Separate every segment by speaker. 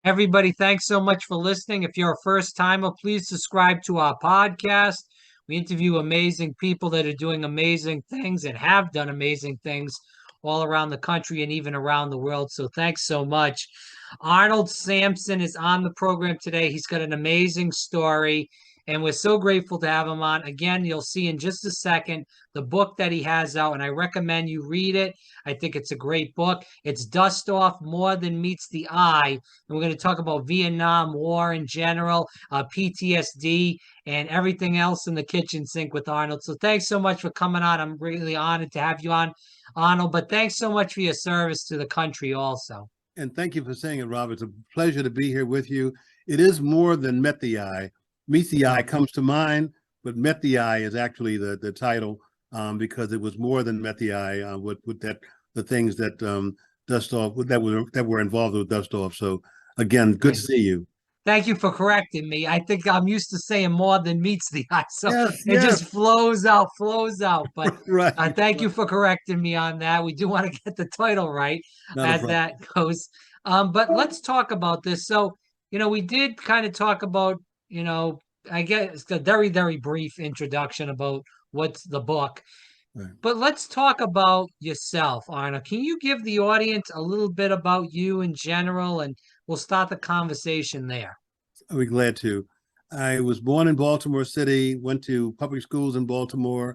Speaker 1: Everybody, thanks so much for listening. If you're a first timer, please subscribe to our podcast. We interview amazing people that are doing amazing things and have done amazing things all around the country and even around the world. So thanks so much. Arnold Sampson is on the program today. He's got an amazing story, and we're so grateful to have him on. Again, you'll see in just a second the book that he has out, and I recommend you read it. I think it's a great book. It's Dustoff More Than Meets the Eye, and we're going to talk about Vietnam War in general, PTSD, and everything else in the kitchen sink with Arnold. So thanks so much for coming on. I'm really honored to have you on, Arnold. But thanks so much for your service to the country also.
Speaker 2: And thank you for saying it, Rob. It's a pleasure to be here with you. It is more than met the eye. Meet the eye comes to mind, but met the eye is actually the title because it was more than met the eye with that the things that Dustoff that were involved with Dustoff. So again, good to see you.
Speaker 1: Thank you for correcting me. I think I'm used to saying more than meets the eye, so
Speaker 2: Yes,
Speaker 1: it just
Speaker 2: yes,
Speaker 1: flows out, flows out. But
Speaker 2: right.
Speaker 1: thank you for correcting me on that. We do want to get the title right
Speaker 2: Not a
Speaker 1: as
Speaker 2: problem.
Speaker 1: that goes. But let's talk about this. So, we did kind of talk about, you know, I guess a very, very brief introduction about what's the book.
Speaker 2: Right.
Speaker 1: But let's talk about yourself, Arna. Can you give the audience a little bit about you in general, and we'll start the conversation there.
Speaker 2: I'll be glad to. I was born in Baltimore City, went to public schools in Baltimore,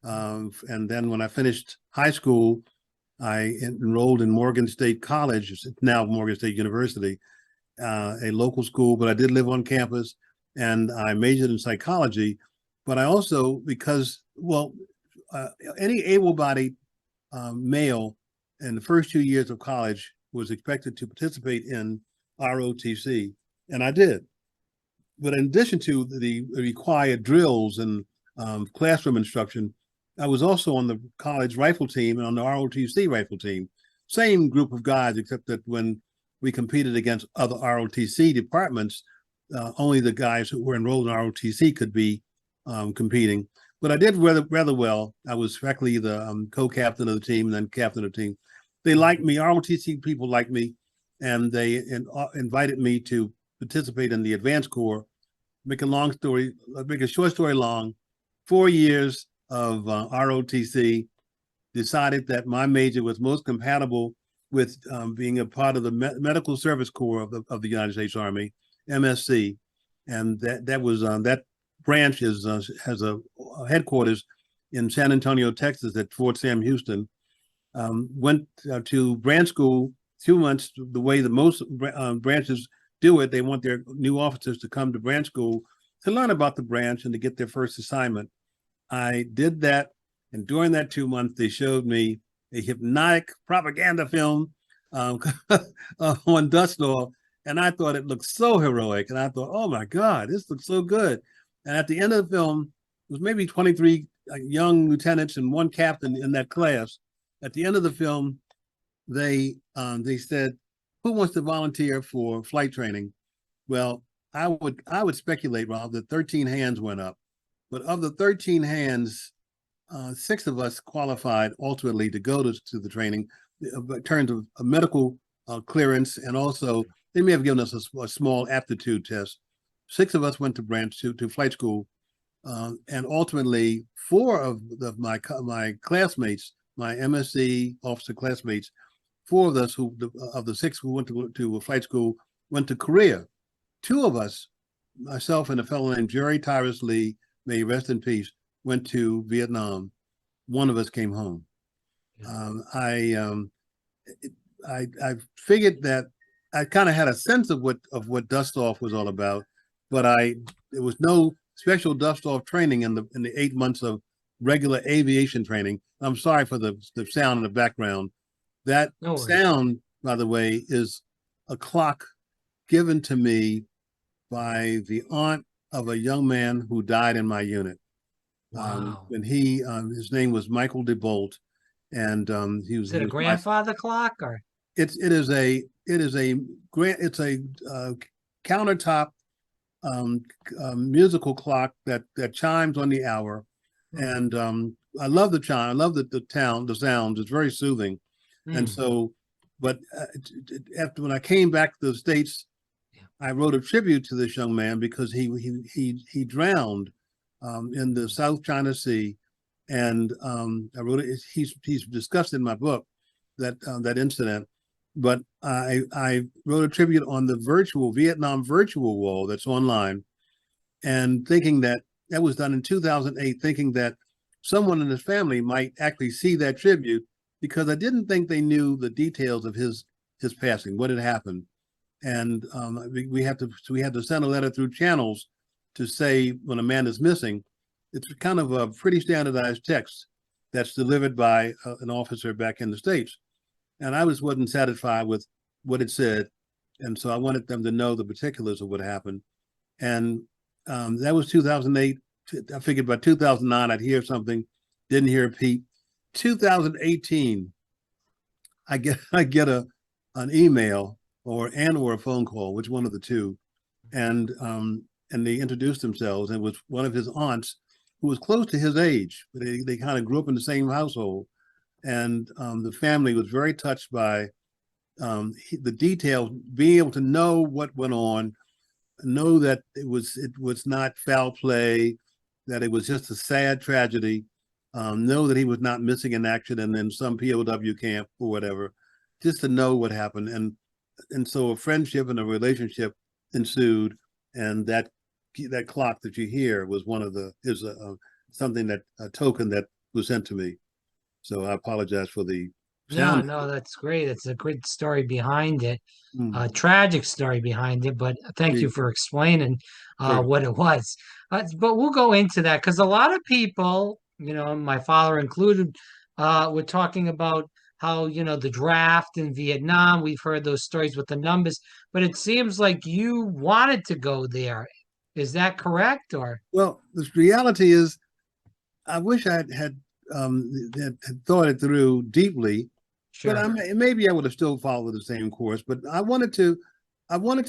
Speaker 2: and then when I finished high school, I enrolled in Morgan State College, it's now Morgan State University, a local school, but I did live on campus, and I majored in psychology. But I also, because, well, any able-bodied male in the first 2 years of college was expected to participate in ROTC, and I did. But in addition to the required drills and classroom instruction, I was also on the college rifle team and on the ROTC rifle team. Same group of guys, except that when we competed against other ROTC departments, only the guys who were enrolled in ROTC could be competing. But I did rather well. I was actually the co-captain of the team and then captain of the team. They liked me. ROTC people liked me, and they invited me to participate in the advanced corps. Make a short story long. 4 years of ROTC, decided that my major was most compatible with being a part of the Medical Service Corps of the United States Army, MSC, and that was that branch has a headquarters in San Antonio, Texas, at Fort Sam Houston. Went to branch school 2 months. The way that most branches do it, they want their new officers to come to branch school to learn about the branch and to get their first assignment. I did that, and during that 2 months, they showed me a hypnotic propaganda film on Dustoff, and I thought it looked so heroic, and I thought, oh my God, this looks so good. And at the end of the film, it was maybe 23 young lieutenants and one captain in that class. At the end of the film, they said, "Who wants to volunteer for flight training?" Well, I would speculate, Rob, that 13 hands went up, but of the 13 hands, 6 of us qualified ultimately to go to the training in terms of a medical clearance, and also they may have given us a small aptitude test. 6 of us went to flight school, and ultimately 4 of my classmates, my MSc officer classmates, 4 of us of the 6 who went to flight school went to Korea. 2 of us, myself and a fellow named Jerry Tyrus Lee, may he rest in peace, went to Vietnam. 1 of us came home. I figured that I kind of had a sense of what Dustoff was all about, but there was no special Dustoff training in the 8 months of regular aviation training. I'm sorry for the sound in the background. That sound, by the way, is a clock given to me by the aunt of a young man who died in my unit.
Speaker 1: Wow.
Speaker 2: And his name was Michael DeBolt, and he was.
Speaker 1: Is it a grandfather clock or?
Speaker 2: It's a countertop musical clock that chimes on the hour, and I love the chime. I love the sounds. It's very soothing, and so. But after when I came back to the States I wrote a tribute to this young man because he drowned in the South China Sea, and I wrote it. He's discussed in my book that incident, but I wrote a tribute on the virtual Vietnam virtual wall that's online, and thinking that that was done in 2008, thinking that someone in his family might actually see that tribute, because I didn't think they knew the details of his passing, what had happened. And we had to send a letter through channels to say when a man is missing. It's kind of a pretty standardized text that's delivered by an officer back in the States. And I wasn't satisfied with what it said. And so I wanted them to know the particulars of what happened. And that was 2008. I figured by 2009, I'd hear something. Didn't hear a peep. 2018, I get an email or a phone call, which one of the two. And they introduced themselves, and it was one of his aunts who was close to his age. They kind of grew up in the same household. And the family was very touched by the details, being able to know what went on, know that it was not foul play, that it was just a sad tragedy, know that he was not missing in action and in some POW camp or whatever, just to know what happened. And so a friendship and a relationship ensued, and that clock that you hear was something that a token that was sent to me. So I apologize for the sound.
Speaker 1: No, that's great. It's a great story behind it, a
Speaker 2: Mm,
Speaker 1: tragic story behind it. But thank you
Speaker 2: please,
Speaker 1: for explaining
Speaker 2: sure.
Speaker 1: what it was. But we'll go into that because a lot of people, my father included, were talking about how, the draft in Vietnam. We've heard those stories with the numbers, but it seems like you wanted to go there. Is that correct? Or
Speaker 2: Well, the reality is, I wish I had thought it through deeply, but
Speaker 1: sure,
Speaker 2: maybe I would have still followed the same course. But I wanted to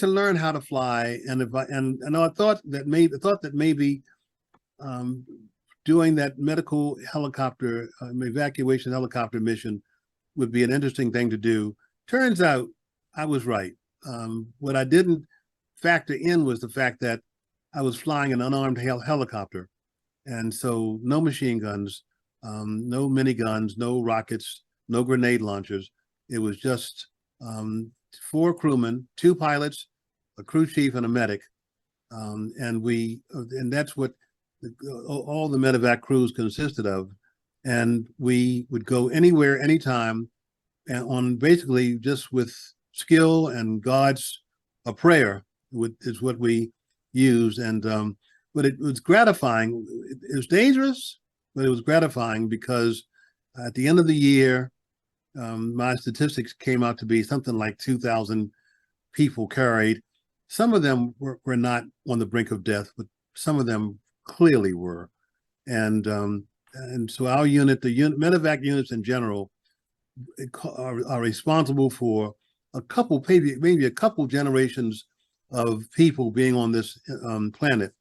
Speaker 2: learn how to fly, and I thought that maybe um, doing that medical helicopter evacuation helicopter mission would be an interesting thing to do. Turns out I was right. What I didn't factor in was the fact that I was flying an unarmed helicopter, and so no machine guns, no miniguns, no rockets, no grenade launchers. It was just 4 crewmen, 2 pilots, a crew chief, and a medic, and that's what all the medevac crews consisted of. And we would go anywhere, anytime, and on basically just with skill and God's a prayer is what we used. And but it was gratifying. It was dangerous, but it was gratifying because at the end of the year, my statistics came out to be something like 2,000 people carried. Some of them were not on the brink of death, but some of them clearly were. And so our unit, medevac units in general, are responsible for a couple, maybe a couple generations of people being on this planet.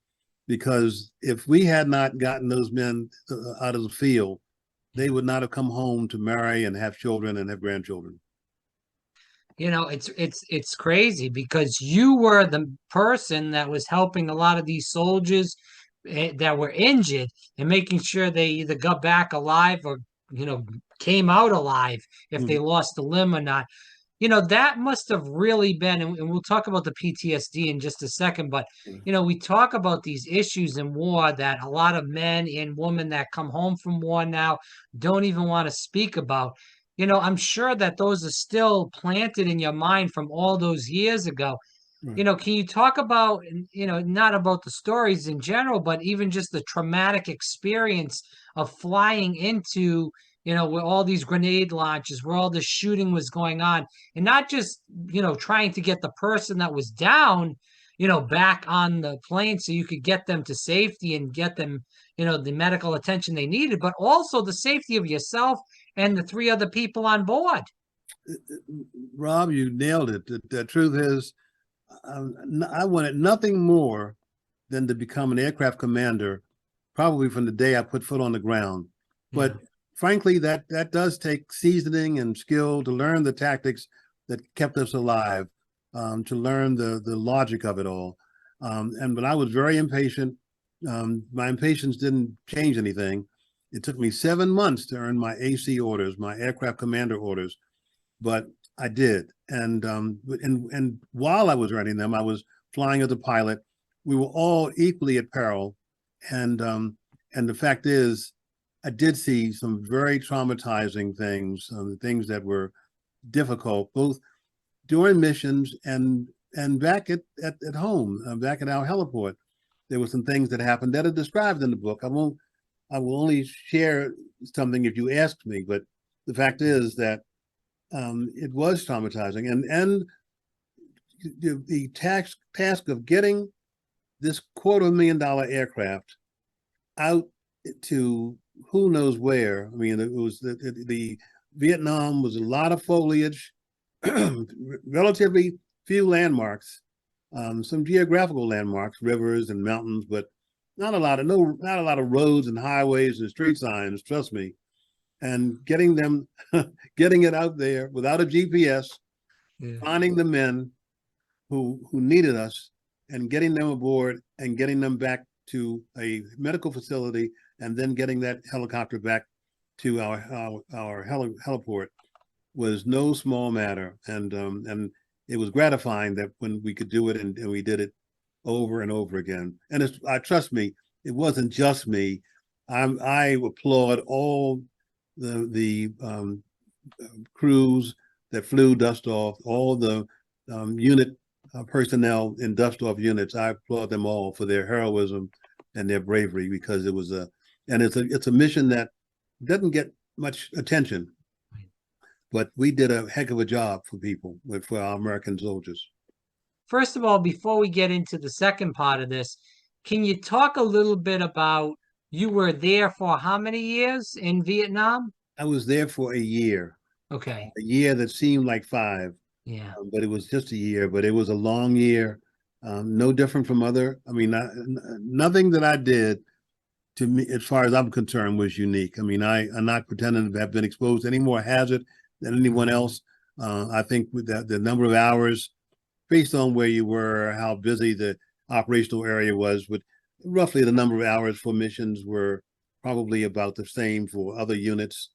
Speaker 2: Because if we had not gotten those men out of the field, they would not have come home to marry and have children and have grandchildren.
Speaker 1: it's crazy because you were the person that was helping a lot of these soldiers that were injured and making sure they either got back alive or came out alive if they
Speaker 2: Mhm.
Speaker 1: lost a limb or not. That must have really been, and we'll talk about the PTSD in just a second, but we talk about these issues in war that a lot of men and women that come home from war now don't even want to speak about. I'm sure that those are still planted in your mind from all those years ago.
Speaker 2: Right.
Speaker 1: Can you talk about, not about the stories in general, but even just the traumatic experience of flying into, where all these grenade launches, where all this shooting was going on, and not just, trying to get the person that was down, back on the plane so you could get them to safety and get them, the medical attention they needed, but also the safety of yourself and the 3 other people on board.
Speaker 2: Rob, you nailed it. The truth is, I wanted nothing more than to become an aircraft commander, probably from the day I put foot on the ground.
Speaker 1: Yeah.
Speaker 2: But frankly, that does take seasoning and skill to learn the tactics that kept us alive. to learn the logic of it all. But I was very impatient. My impatience didn't change anything. It took me 7 months to earn my AC orders, my aircraft commander orders, but I did. And while I was earning them, I was flying as a pilot. We were all equally at peril, and the fact is, I did see some very traumatizing things, things that were difficult, both during missions and back at home, back at our heliport. There were some things that happened that are described in the book. I will only share something if you ask me, but the fact is that it was traumatizing. And the task of getting this $250,000 aircraft out to who knows where. I mean, it was the Vietnam was a lot of foliage, relatively few landmarks, some geographical landmarks, rivers and mountains, but not a lot of roads and highways and street signs, trust me. And getting it out there without a GPS,
Speaker 1: Yeah.
Speaker 2: finding the men who needed us and getting them aboard and getting them back to a medical facility, and then getting that helicopter back to our heliport was no small matter. And it was gratifying that when we could do it, and we did it over and over again. And trust me, it wasn't just me. I applaud all the crews that flew Dustoff, all the unit personnel in Dustoff units. I applaud them all for their heroism and their bravery, because it's a mission that doesn't get much attention, but we did a heck of a job for our American soldiers.
Speaker 1: First of all, before we get into the second part of this, can you talk a little bit about you were there for how many years in Vietnam?
Speaker 2: I was there for
Speaker 1: Okay.
Speaker 2: a year that seemed like 5,
Speaker 1: Yeah.
Speaker 2: but it was just a year. But it was a long year, no different from other. I mean, nothing that I did, to me, as far as I'm concerned, was unique. I mean, I'm not pretending to have been exposed to any more hazard than anyone else. I think with the number of hours, based on where you were, how busy the operational area was, but roughly the number of hours for missions were probably about the same for other units.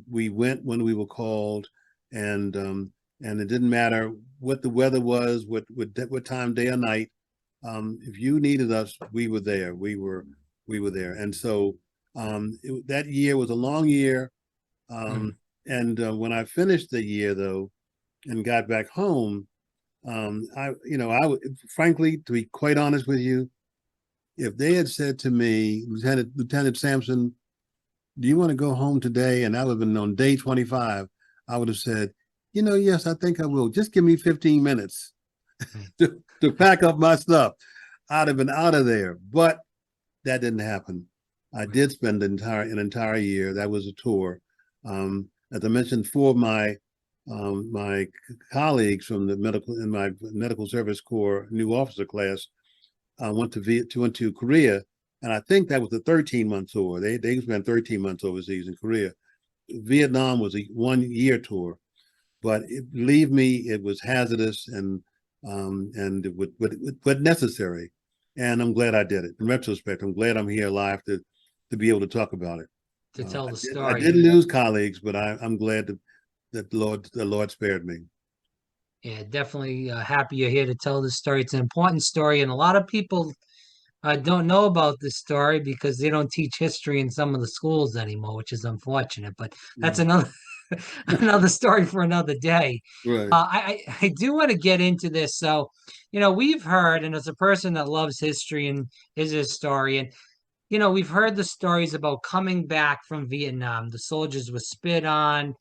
Speaker 2: We went when we were called, and it didn't matter what the weather was, what time, day or night. If you needed us, we were there. We were there. And so that year was a long year. And when I finished the year, though, and got back home, frankly, to be quite honest with you, if they had said to me, Lieutenant Sanpson, do you want to go home today? And I would have been on day 25. I would have said, yes, I think I will. Just give me 15 minutes to pack up my stuff. I'd have been out of there. But that didn't happen. I did spend an entire year. That was a tour. As I mentioned, 4 of my colleagues from my medical service corps new officer class went to Korea, and I think that was a 13-month tour. They spent 13 months overseas in Korea. Vietnam was a 1-year tour, but believe me, it was hazardous and but necessary. And I'm glad I did it. In retrospect, I'm glad I'm here alive to be able to talk about it.
Speaker 1: To tell the
Speaker 2: I
Speaker 1: story.
Speaker 2: did lose colleagues, but I'm glad that the Lord spared me.
Speaker 1: Yeah, definitely happy you're here to tell this story. It's an important story, and a lot of people don't know about this story because they don't teach history in some of the schools anymore, which is unfortunate. But that's
Speaker 2: Yeah.
Speaker 1: another another story for another day.
Speaker 2: Right.
Speaker 1: I do want to get into this. So, we've heard, and as a person that loves history and is a historian, we've heard the stories about coming back from Vietnam. The soldiers were spit on.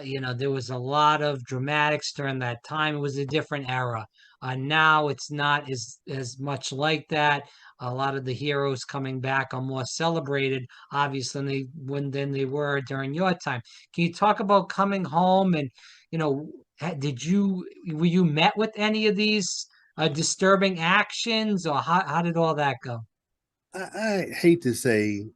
Speaker 1: There was a lot of dramatics during that time. It was a different era. Now it's not as much like that. A lot of the heroes coming back are more celebrated, obviously, than they were during your time. Can you talk about coming home and, were you met with any of these disturbing actions, or how did all that go?
Speaker 2: I hate to say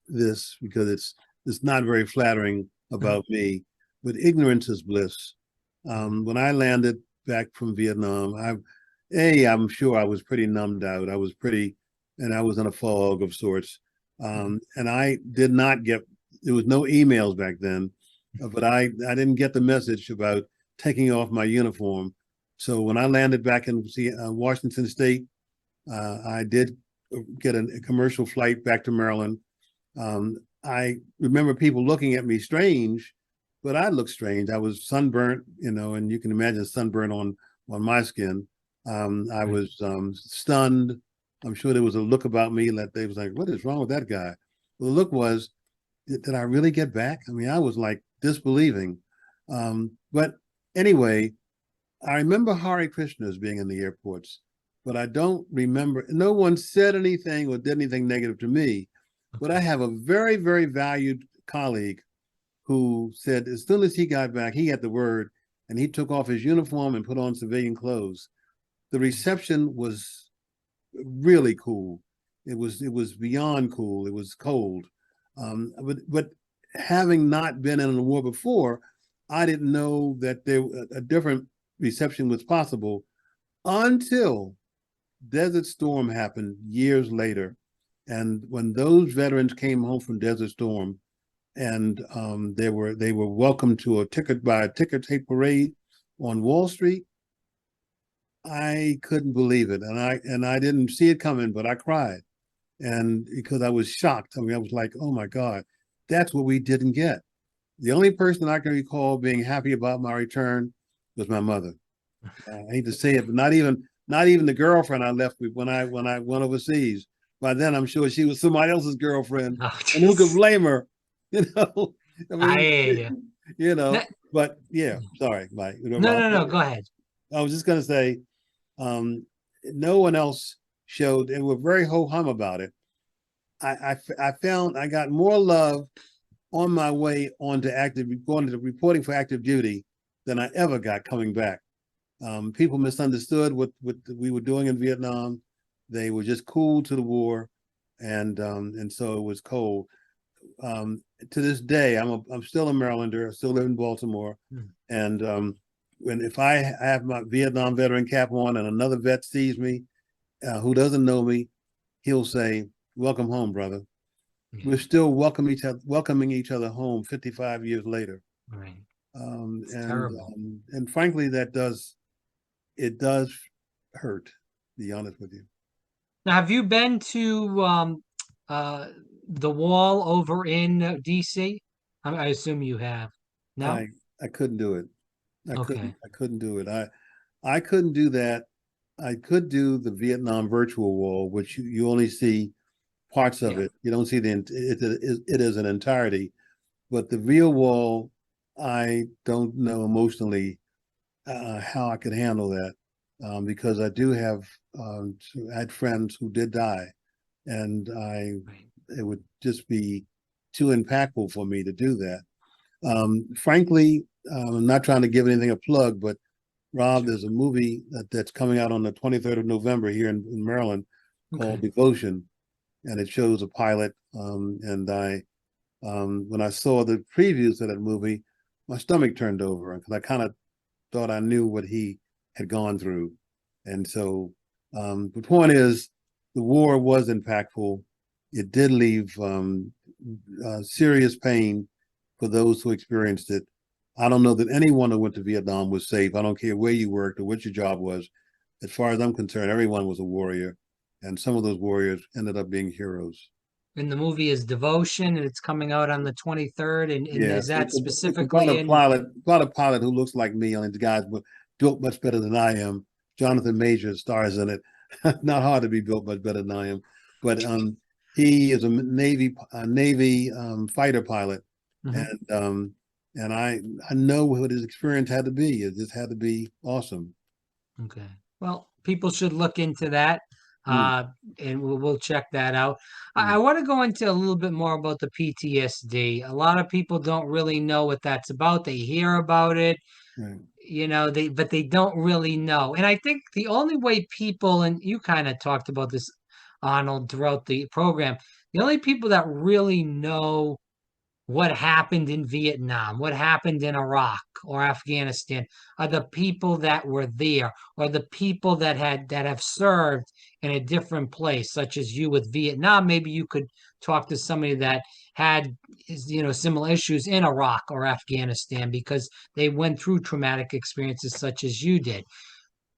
Speaker 2: this because it's not very flattering
Speaker 1: Mhm.
Speaker 2: about me, but ignorance is bliss. When I landed, back from Vietnam, I'm sure I was pretty numbed out. And I was in a fog of sorts. And I did not get, there was no emails back then, but I didn't get the message about taking off my uniform. So when I landed back in Washington State, I did get a commercial flight back to Maryland. I remember people looking at me strange, but I looked strange. I was sunburnt, and you can imagine sunburn on my skin. I was stunned. I'm sure there was a look about me that they was like, "What is wrong with that guy?" Well, the look was, "Did I really get back?" I mean, I was like disbelieving. But anyway, I remember Hare Krishnas being in the airports, but I don't remember. No one said anything or did anything negative to me. But I have a very, very valued colleague who said as soon as he got back, he had the word and he took off his uniform and put on civilian clothes. The reception was really cool. It was beyond cool. It was cold. But having not been in a war before, I didn't know that a different reception was possible until Desert Storm happened years later. And when those veterans came home from Desert Storm, and they were welcomed to a ticker tape parade on Wall Street, I couldn't believe it, and I didn't see it coming, but I cried, and because I was shocked. I mean, I was like, "Oh my God, that's what we didn't get." The only person I can recall being happy about my return was my mother. I hate to say it, but not even the girlfriend I left with when I went overseas. By then, I'm sure she was somebody else's girlfriend,
Speaker 1: Oh,
Speaker 2: and who could
Speaker 1: jeez.
Speaker 2: blame her? You know, I
Speaker 1: I
Speaker 2: mean,
Speaker 1: hear you.
Speaker 2: you
Speaker 1: No,
Speaker 2: know. But yeah, sorry, Mike.
Speaker 1: no,
Speaker 2: Rob.
Speaker 1: no, no. Go ahead.
Speaker 2: I was just gonna say, um, no one else showed. They were very ho hum about it. I found I got more love on my way on to going to reporting for active duty than I ever got coming back. People misunderstood what we were doing in Vietnam. They were just cool to the war, and so it was cold. To this day, I'm still a Marylander. I still live in Baltimore,
Speaker 1: Hmm.
Speaker 2: and if I have my Vietnam veteran cap on and another vet sees me who doesn't know me, he'll say, "Welcome home, brother."
Speaker 1: Yeah,
Speaker 2: We're still welcoming each other home 55 years later,
Speaker 1: right.
Speaker 2: um,
Speaker 1: It's
Speaker 2: and
Speaker 1: terrible.
Speaker 2: and frankly, it does hurt. To be honest with you,
Speaker 1: Now, have you been to uh the wall over in DC? I assume you have. No?
Speaker 2: I I couldn't do it. I couldn't
Speaker 1: Okay.
Speaker 2: I couldn't do it. I couldn't do that. I could do the Vietnam virtual wall, which you only see parts of
Speaker 1: Yeah.
Speaker 2: it. You don't see it is an entirety. But the real wall, I don't know emotionally how I could handle that because I do have I had friends who did die, and
Speaker 1: Right.
Speaker 2: it would just be too impactful for me to do that. Frankly, I'm not trying to give anything a plug, but Rob,
Speaker 1: Sure.
Speaker 2: there's a movie that's coming out on the 23rd of November here in Maryland called
Speaker 1: Okay.
Speaker 2: Devotion, and it shows a pilot. And when I saw the previews of that movie, my stomach turned over because I kind of thought I knew what he had gone through. And so the point is, the war was impactful. It did leave serious pain for those who experienced it. I don't know that anyone who went to Vietnam was safe. I don't care where you worked or what your job was. As far as I'm concerned, everyone was a warrior. And some of those warriors ended up being heroes.
Speaker 1: And the movie is Devotion, and it's coming out on the 23rd. And
Speaker 2: Yeah,
Speaker 1: is that
Speaker 2: it's about
Speaker 1: specifically
Speaker 2: a
Speaker 1: in?
Speaker 2: pilot who looks like me. Only the guy's built much better than I am. Jonathan Major stars in it. Not hard to be built much better than I am, but he is a Navy fighter pilot,
Speaker 1: Mhm.
Speaker 2: and I know what his experience had to be. It just had to be awesome.
Speaker 1: Okay. Well, people should look into that,
Speaker 2: Mm,
Speaker 1: uh, and we'll check that out. I
Speaker 2: mm,
Speaker 1: want to go into a little bit more about the PTSD. A lot of people don't really know what that's about. They hear about it,
Speaker 2: right.
Speaker 1: but they don't really know. And I think the only way people, and you kind of talked about this, Arnold, throughout the program, the only people that really know what happened in Vietnam, what happened in Iraq or Afghanistan, are the people that were there, or the people that have served in a different place, such as you with Vietnam. Maybe you could talk to somebody that had, similar issues in Iraq or Afghanistan because they went through traumatic experiences such as you did.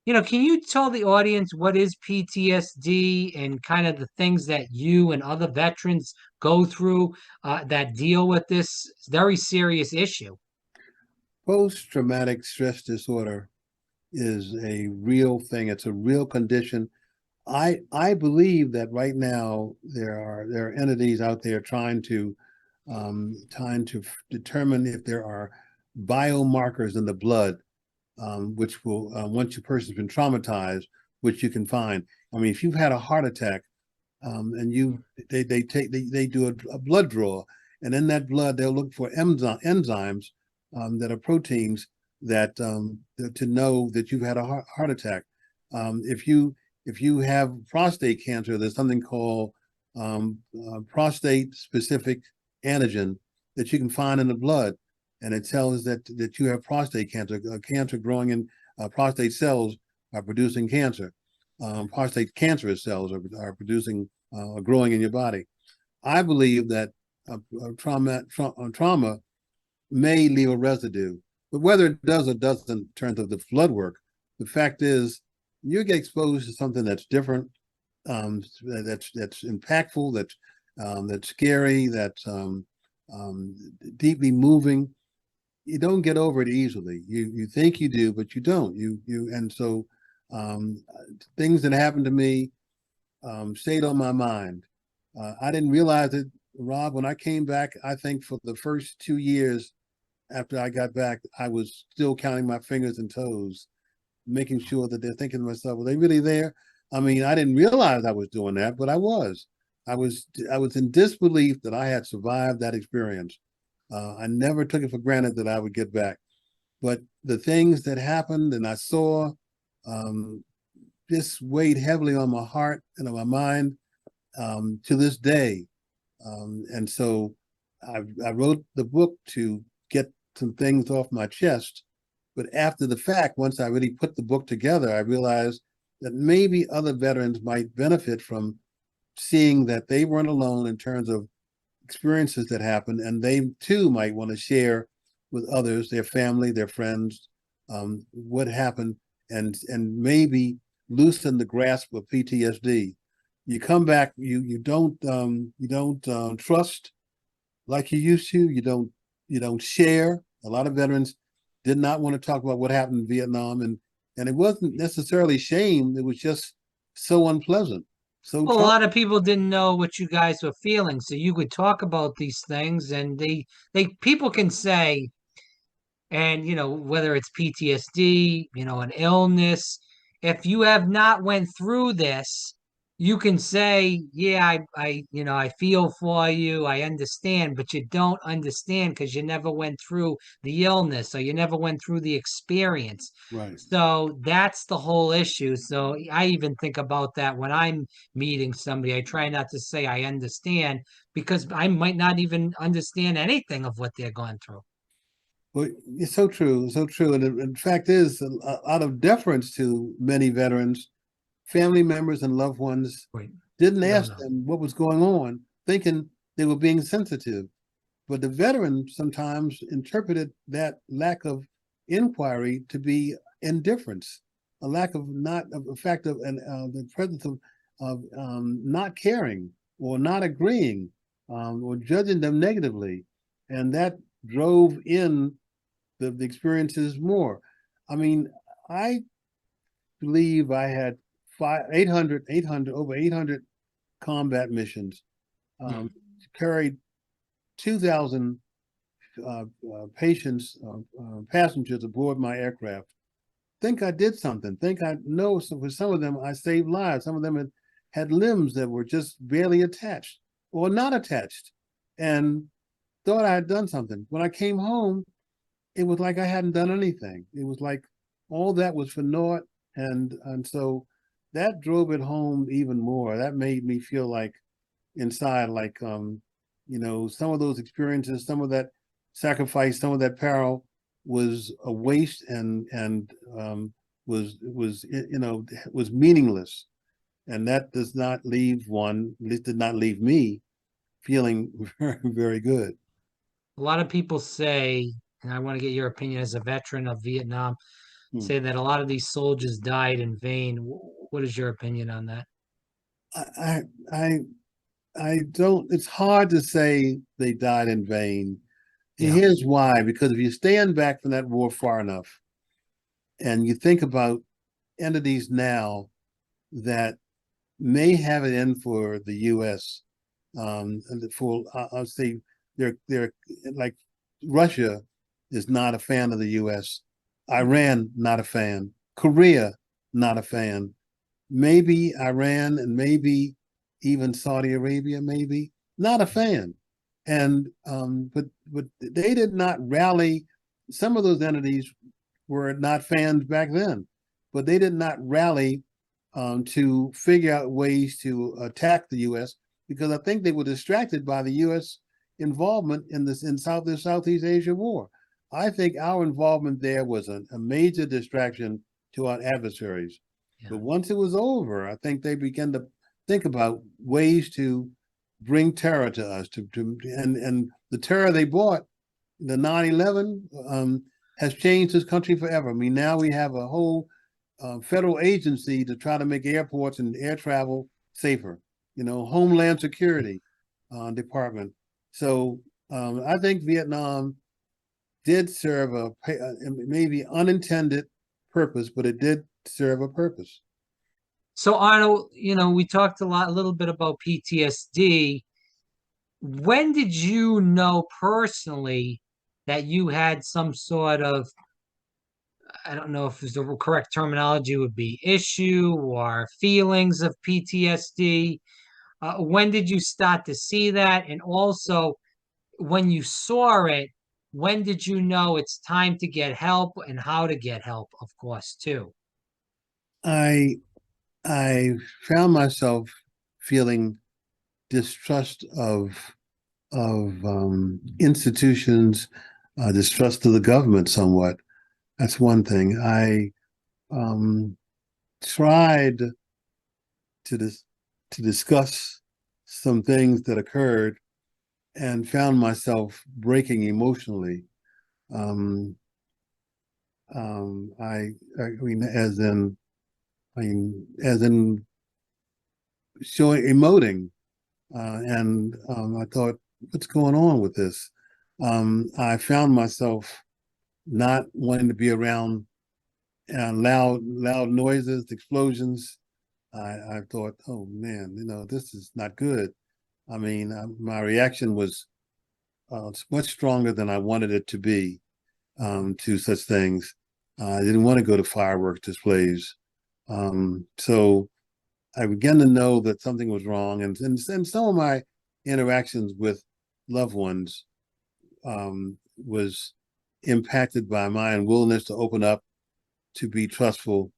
Speaker 1: Can you tell the audience what is PTSD and kind of the things that you and other veterans go through that deal with this very serious issue?
Speaker 2: Post-traumatic stress disorder is a real thing. It's a real condition. I believe that right now there are entities out there trying to determine if there are biomarkers in the blood, which will once your person's been traumatized, which you can find. I mean, if you've had a heart attack, and they do a blood draw, and in that blood they'll look for enzymes that are proteins that to know that you've had a heart attack. If you have prostate cancer, there's something called prostate specific antigen that you can find in the blood, and it tells that you have prostate cancer. Cancer growing in prostate cells are producing cancer. Prostate cancerous cells are producing growing in your body. I believe that trauma may leave a residue, but whether it does or doesn't in terms of the blood work, the fact is you get exposed to something that's different, that's impactful, that's scary, that's deeply moving. You don't get over it easily. You think you do, but you don't. And so things that happened to me stayed on my mind. I didn't realize it, Rob, when I came back. I think for the first 2 years after I got back, I was still counting my fingers and toes, making sure that they're thinking to myself, were they really there? I mean, I didn't realize I was doing that, but I was. I was in disbelief that I had survived that experience. I never took it for granted that I would get back. But the things that happened and I saw just weighed heavily on my heart and on my mind to this day. And so I wrote the book to get some things off my chest. But after the fact, once I really put the book together, I realized that maybe other veterans might benefit from seeing that they weren't alone in terms of experiences that happened, and they too might want to share with others, their family, their friends, what happened, and maybe loosen the grasp of PTSD. You come back, you don't trust like you used to. You don't share. A lot of veterans did not want to talk about what happened in Vietnam, and it wasn't necessarily shame. It was just so unpleasant. So
Speaker 1: Well, a lot of people didn't know what you guys were feeling, so you could talk about these things, and people can say, and whether it's PTSD, an illness, if you have not went through this, you can say, yeah, I feel for you, I understand, but you don't understand because you never went through the illness, or you never went through the experience.
Speaker 2: right.
Speaker 1: So that's the whole issue. So I even think about that when I'm meeting somebody. I try not to say I understand because I might not even understand anything of what they're going through.
Speaker 2: Well, it's so true, so true. And the fact is, out of deference to many veterans, family members and loved ones
Speaker 1: Right.
Speaker 2: didn't
Speaker 1: Don't
Speaker 2: ask
Speaker 1: know.
Speaker 2: them what was going on, thinking they were being sensitive. But the veteran sometimes interpreted that lack of inquiry to be indifference, a lack of not of the fact of and the presence of not caring or not agreeing or judging them negatively, and that drove in the experiences more. I mean, I believe I had 800 over 800 combat missions, um,
Speaker 1: Hmm.
Speaker 2: carried 2,000 passengers aboard my aircraft. Think I did something. Think I know. So for some of them, I saved lives. Some of them had limbs that were just barely attached or not attached, and thought I had done something. When I came home, it was like I hadn't done anything. It was like all that was for naught, and so that drove it home even more. That made me feel like inside, like some of those experiences, some of that sacrifice, some of that peril was a waste and was meaningless. And that does not leave one, at least did not leave me feeling very, very good.
Speaker 1: A lot of people say, and I want to get your opinion as a veteran of Vietnam,
Speaker 2: Hmm.
Speaker 1: say that a lot of these soldiers died in vain. What is your opinion on that?
Speaker 2: I, I, I don't, it's hard to say they died in vain.
Speaker 1: Yeah,
Speaker 2: Here's why, because if you stand back from that war far enough and you think about entities now that may have it in for the U.S. For I'll say they're like Russia is not a fan of the U.S. Iran not a fan. Korea not a fan. Maybe Iran and maybe even Saudi Arabia maybe not a fan. And but they did not rally. Some of those entities were not fans back then, but they did not rally to figure out ways to attack the U.S. because I think they were distracted by the U.S. involvement in the Southeast Asia war. I think our involvement there was a major distraction to our adversaries.
Speaker 1: yeah.
Speaker 2: But once it was over, I think they began to think about ways to bring terror to us. And the terror they brought, the 9/11, has changed this country forever. I mean, now we have a whole federal agency to try to make airports and air travel safer. Homeland Security Department. So I think Vietnam did serve a maybe unintended purpose, but it did serve a purpose.
Speaker 1: So Arnold, we talked a little bit about PTSD. When did you know personally that you had some sort of, I don't know if the correct terminology would be issue or feelings of PTSD? When did you start to see that? And also, when you saw it, when did you know it's time to get help and how to get help, of course, too?
Speaker 2: I I found myself feeling distrust of institutions, distrust of the government somewhat. That's one thing. I tried to discuss some things that occurred and found myself breaking emotionally. Um, I mean, as in showing emoting, and I thought, what's going on with this? I found myself not wanting to be around loud noises, explosions. I thought, oh man, this is not good. I mean, my reaction was much stronger than I wanted it to be to such things. I didn't want to go to fireworks displays. So I began to know that something was wrong, and some of my interactions with loved ones was impacted by my unwillingness to open up, to be trustful,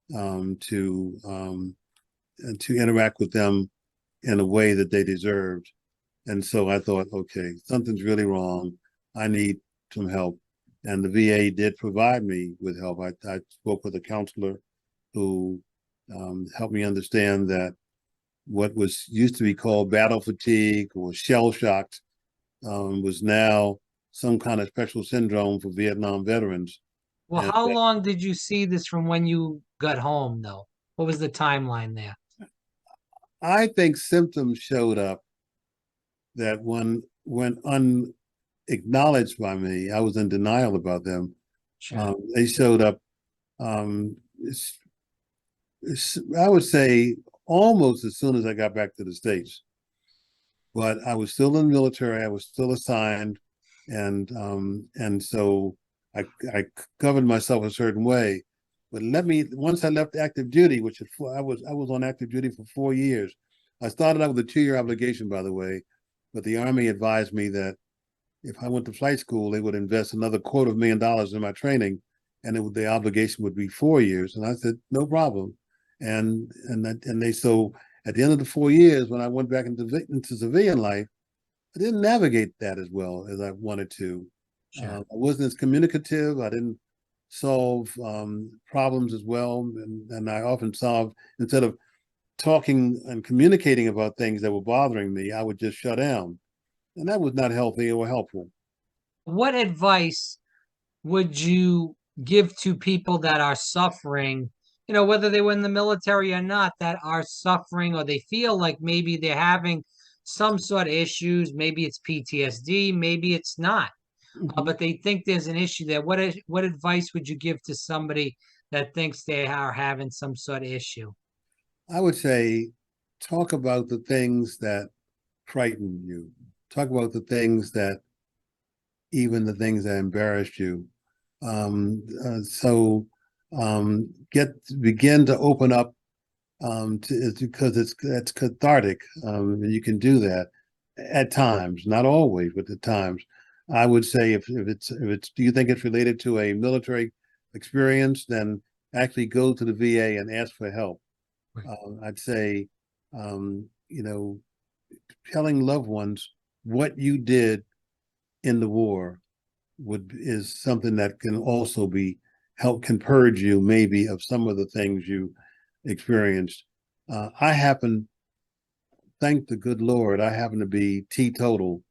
Speaker 2: and to interact with them in a way that they deserved. And so I thought, okay, something's really wrong. I need some help. And the VA did provide me with help. I spoke with a counselor who helped me understand that what was used to be called battle fatigue or shell shock was now some kind of special syndrome for Vietnam veterans.
Speaker 1: Well,
Speaker 2: And
Speaker 1: how long did you see this from when you got home, though? What was the timeline there?
Speaker 2: I think symptoms showed up that when unacknowledged by me, I was in denial about them.
Speaker 1: Sure.
Speaker 2: They showed up, I would say, almost as soon as I got back to the States. But I was still in the military. I was still assigned, and so I covered myself a certain way. But once I left active duty, which I was on active duty for 4 years. I started out with a 2-year obligation, by the way, but the Army advised me that if I went to flight school, they would invest another $250,000 in my training, and the obligation would be 4 years. And I said, no problem. And they so at the end of the 4 years, when I went back into civilian life, I didn't navigate that as well as I wanted to.
Speaker 1: Sure.
Speaker 2: I wasn't as communicative. I didn't solve problems as well, and I often solved instead of talking and communicating about things that were bothering me, I would just shut down, and that was not healthy or helpful.
Speaker 1: What advice would you give to people that are suffering, whether they were in the military or not, that are suffering or they feel like maybe they're having some sort of issues, maybe it's PTSD, maybe it's not,
Speaker 2: Mhm.
Speaker 1: but they think there's an issue there. What advice would you give to somebody that thinks they are having some sort of issue?
Speaker 2: I would say talk about the things that frighten you. Talk about the things that even the things that embarrassed you. So get begin to open up because it's cathartic. And you can do that at times, not always, but at times. I would say if it's do you think it's related to a military experience, then actually go to the VA and ask for help.
Speaker 1: Right.
Speaker 2: I'd say, you know, telling loved ones what you did in the war would is something that can also be can purge you maybe of some of the things you experienced. I happen, thank the good Lord, I happen to be teetotal,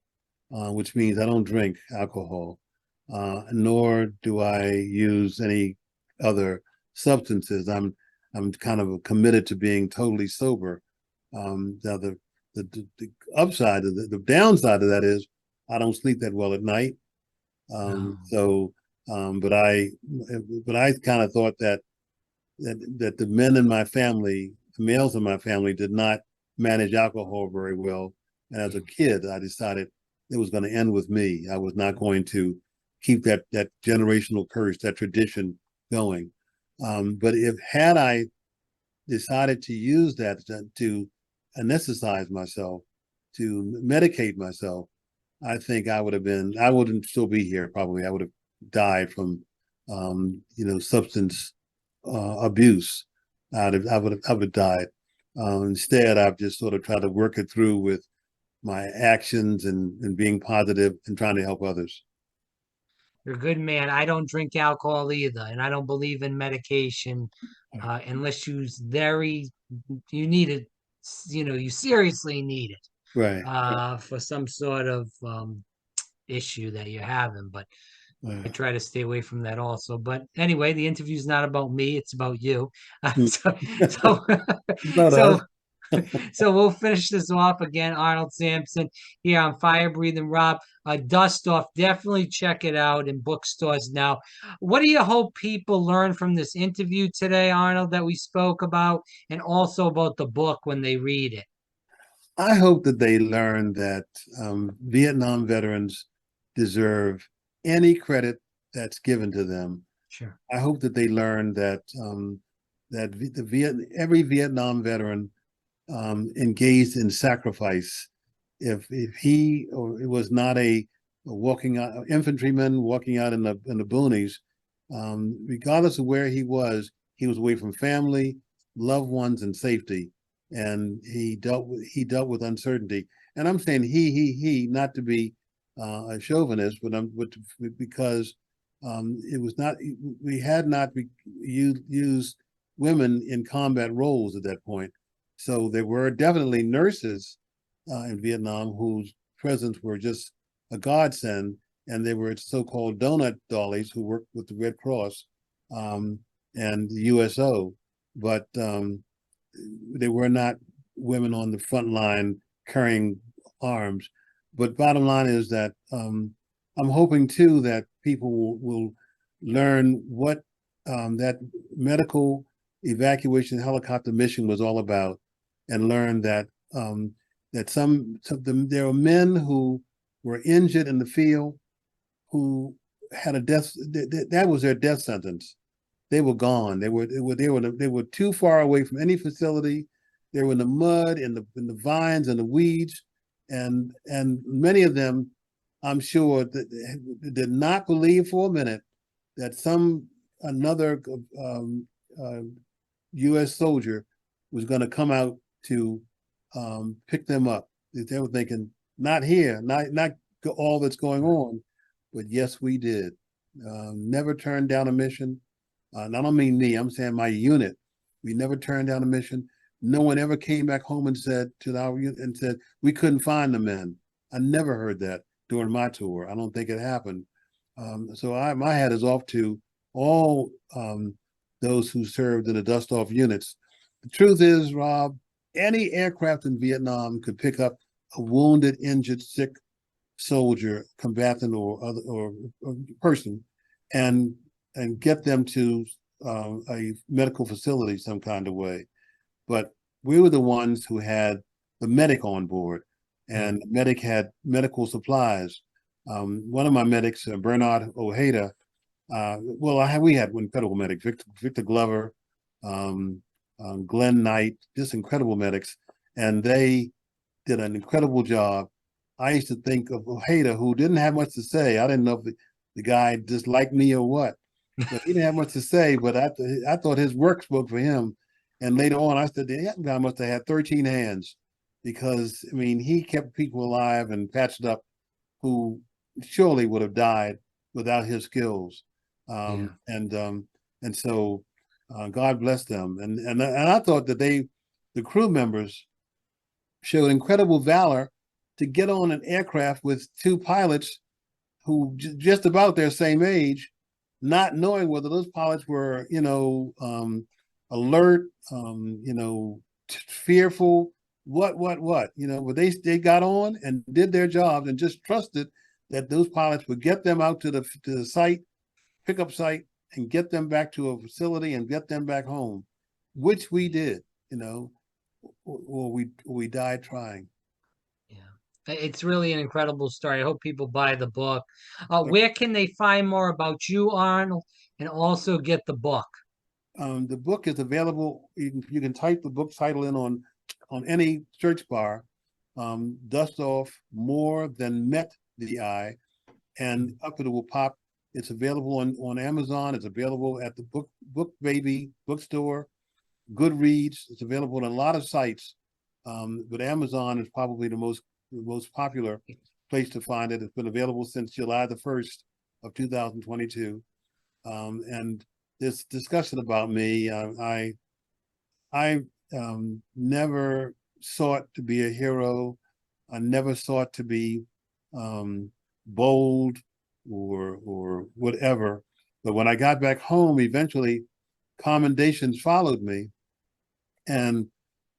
Speaker 2: which means I don't drink alcohol, nor do I use any other substances. I'm kind of committed to being totally sober. Now the upside of the downside of that is I don't sleep that well at night.
Speaker 1: No.
Speaker 2: So, but I kind of thought that the men in my family, the males in my family, did not manage alcohol very well. And as a kid, I decided it was going to end with me. I was not going to keep that generational curse, that tradition going. But if had I decided to use that to anesthetize myself, to medicate myself, I think I wouldn't still be here probably. I would have died from, substance abuse. I would have died. Instead, I've just sort of tried to work it through with my actions and being positive and trying to help others.
Speaker 1: You're a good man. I don't drink alcohol either, and I don't believe in medication unless you need it, you seriously need it
Speaker 2: Right.
Speaker 1: for some sort of issue that you're having. But I
Speaker 2: Right.
Speaker 1: try to stay away from that also. But anyway, the interview's not about me; it's about you.
Speaker 2: Mm.
Speaker 1: So,
Speaker 2: Not us.
Speaker 1: so so we'll finish this off again. Arnold Sanpson here on Fire Breathing Rob. Dustoff, definitely check it out in bookstores now. What do you hope people learn from this interview today, Arnold, that we spoke about, and also about the book when they read it?
Speaker 2: I hope that they learn that Vietnam veterans deserve any credit that's given to them.
Speaker 1: Sure.
Speaker 2: I hope that they learn that every Vietnam veteran engaged in sacrifice. If he or it was not a walking out infantryman walking out in the boonies, regardless of where he was away from family, loved ones, and safety, and he dealt with uncertainty. And I'm saying he, not to be a chauvinist, but because it was not we had not used women in combat roles at that point. So there were definitely nurses in Vietnam whose presence were just a godsend, and they were so-called donut dollies who worked with the Red Cross and the USO, but they were not women on the front line carrying arms. But bottom line is that I'm hoping too that people will learn what that medical evacuation helicopter mission was all about, and learn that there are men who were injured in the field who had a death that was their death sentence. They were gone. They were too far away from any facility. They were in the mud, in the vines, and the weeds, and many of them, I'm sure, did not believe for a minute that another uh, U.S. soldier was going to come out to pick them up. They were thinking not here, not all that's going on, but yes, we did. Never turned down a mission. And I don't mean me, I'm saying my unit. We never turned down a mission. No one ever came back home and said to our unit and said, we couldn't find the men. I never heard that during my tour. I don't think it happened. So my hat is off to all those who served in the Dustoff units. The truth is, Rob, any aircraft in Vietnam could pick up a wounded, injured, sick soldier, combatant, or person, and get them to a medical facility some kind of way. But we were the ones who had the medic on board, and the medic had medical supplies. One of my medics, Bernard Ojeda, we had one incredible medic, Victor Glover, Glenn Knight, just incredible medics, and they did an incredible job. I used to think of Ojeda, who didn't have much to say. I didn't know if the guy disliked me or what, but he didn't have much to say. But I thought his work spoke for him. And later on, I said, that guy must have had 13 hands, because, I mean, he kept people alive and patched up who surely would have died without his skills. And so God bless them. And I thought that the crew members showed incredible valor to get on an aircraft with two pilots who just about their same age, not knowing whether those pilots were, alert, fearful, what, but they got on and did their jobs and just trusted that those pilots would get them out to the site, pickup site, and get them back to a facility and get them back home, which we did, or we died trying.
Speaker 1: It's really an incredible story. I hope people buy the book. Where can they find more about you, Arnold, and also get the book?
Speaker 2: The book is available. You can type the book title in on any search bar. Dustoff, More Than Met the Eye, and up it will pop. It's available on Amazon. It's available at the Book Baby bookstore, Goodreads. It's available on a lot of sites, but Amazon is probably the most popular place to find it. It's been available since July the 1st of 2022. And this discussion about me, I never sought to be a hero. I never sought to be bold or whatever. But when I got back home, eventually commendations followed me, and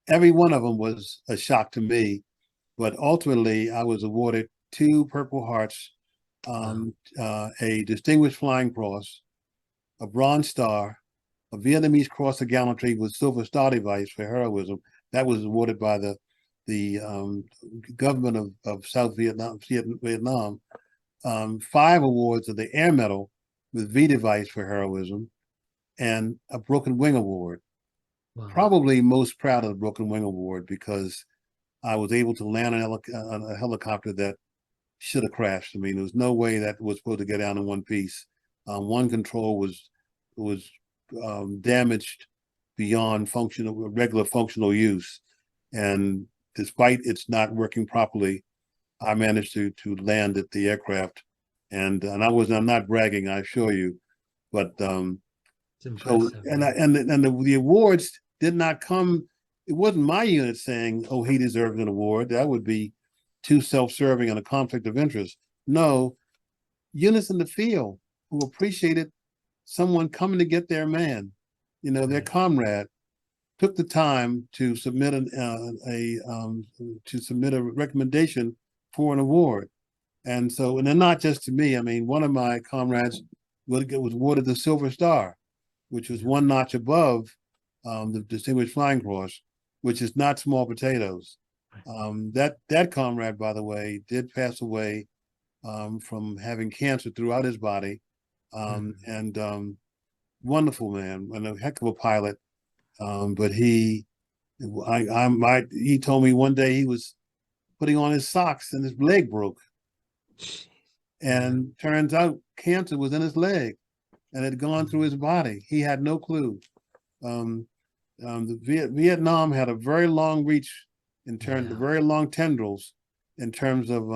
Speaker 2: every one of them was a shock to me. But ultimately, I was awarded 2 Purple Hearts, a Distinguished Flying Cross, a Bronze Star, a Vietnamese Cross of Gallantry with Silver Star device for heroism. That was awarded by the government of South Vietnam. 5 awards of the Air Medal with V device for heroism, and a Broken Wing Award. Wow. Probably most proud of the Broken Wing Award because I was able to land a helicopter that should have crashed. I mean, there was no way that was supposed to get down in one piece. One control was damaged beyond regular functional use, and despite it's not working properly, I managed to land at the aircraft, and I'm not bragging, I assure you, but
Speaker 1: it's impressive.
Speaker 2: The awards did not come. It wasn't my unit saying, "Oh, he deserves an award." That would be too self-serving and a conflict of interest. No, units in the field who appreciated someone coming to get their man, their comrade, took the time to submit a recommendation for an award. And then not just to me. I mean, one of my comrades was awarded the Silver Star, which was 1 notch above the Distinguished Flying Cross, which is not small potatoes. That comrade, by the way, did pass away from having cancer throughout his body, and wonderful man and a heck of a pilot. But he told me one day he was putting on his socks and his leg broke, and turns out cancer was in his leg and had gone through his body. He had no clue. Vietnam had a very long reach in terms of very long tendrils in terms of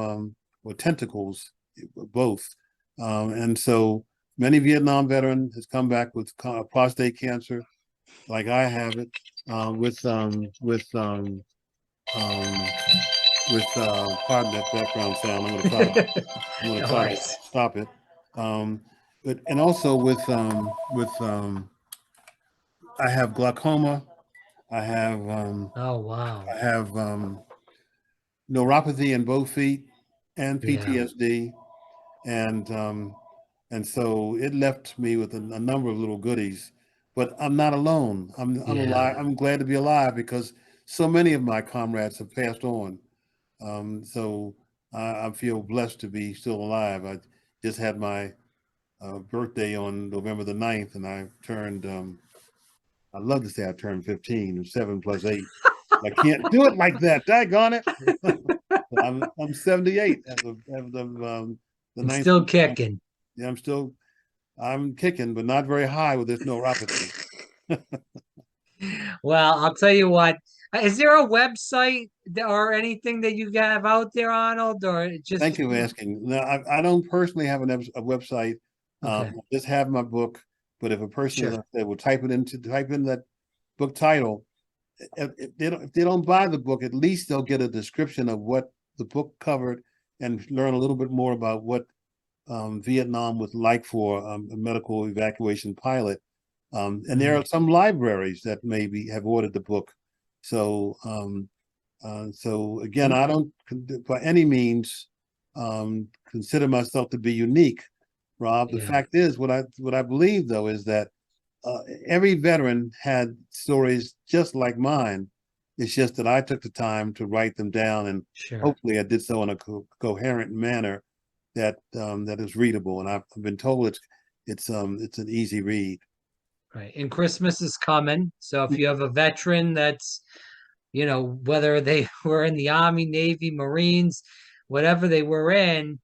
Speaker 2: or tentacles, both. And so many Vietnam veteran has come back with prostate cancer, like I have it, um, pardon that background sound. I'm gonna
Speaker 1: No
Speaker 2: try to
Speaker 1: worries.
Speaker 2: stop it. But and also I have glaucoma. I have
Speaker 1: Oh, wow.
Speaker 2: I have neuropathy in both feet and
Speaker 1: Yeah.
Speaker 2: PTSD, and so it left me with a number of little goodies. But I'm not alone. I'm alive.
Speaker 1: Yeah.
Speaker 2: I'm glad to be alive because so many of my comrades have passed on. So I feel blessed to be still alive. I just had my birthday on November the 9th, and I turned, I love to say I turned 15, 7 plus 8. I can't do it like that. Daggone it. I'm 78 as of the
Speaker 1: And
Speaker 2: 9th.
Speaker 1: still kicking.
Speaker 2: Yeah, I'm kicking, but not very high with this neuropathy.
Speaker 1: Well, I'll tell you what. Is there a website or anything that you have out there, Arnold, or just
Speaker 2: Thank you for asking. No, I don't personally have a website. I
Speaker 1: okay?
Speaker 2: just have my book, but if a person, as
Speaker 1: Sure.
Speaker 2: I said, will type in that book title, if they don't buy the book, at least they'll get a description of what the book covered and learn a little bit more about what Vietnam was like for a medical evacuation pilot. And there
Speaker 1: Mhm.
Speaker 2: are some libraries that maybe have ordered the book. So, so again, I don't by any means consider myself to be unique, Rob. The
Speaker 1: Yeah.
Speaker 2: fact is, what I believe though is that every veteran had stories just like mine. It's just that I took the time to write them down, and
Speaker 1: Sure.
Speaker 2: hopefully, I did so in a coherent manner that is readable. And I've been told it's an easy read.
Speaker 1: Right. And Christmas is coming. So if you have a veteran that's, whether they were in the Army, Navy, Marines, whatever they were in,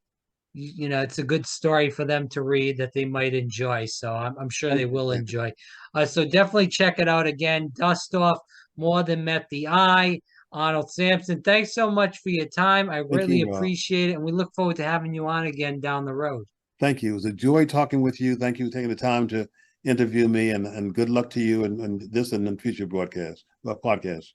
Speaker 1: it's a good story for them to read that they might enjoy. So I'm sure they
Speaker 2: Thank you,
Speaker 1: will
Speaker 2: thank you,
Speaker 1: enjoy. So definitely check it out again. Dustoff, More Than Met the Eye. Arnold Sanpson, thanks so much for your time. I
Speaker 2: thank
Speaker 1: really
Speaker 2: you, Rob.
Speaker 1: appreciate it. And we look forward to having you on again down the road.
Speaker 2: Thank you. It was a joy talking with you. Thank you for taking the time to interview me, and good luck to you and this and in future broadcasts, podcasts.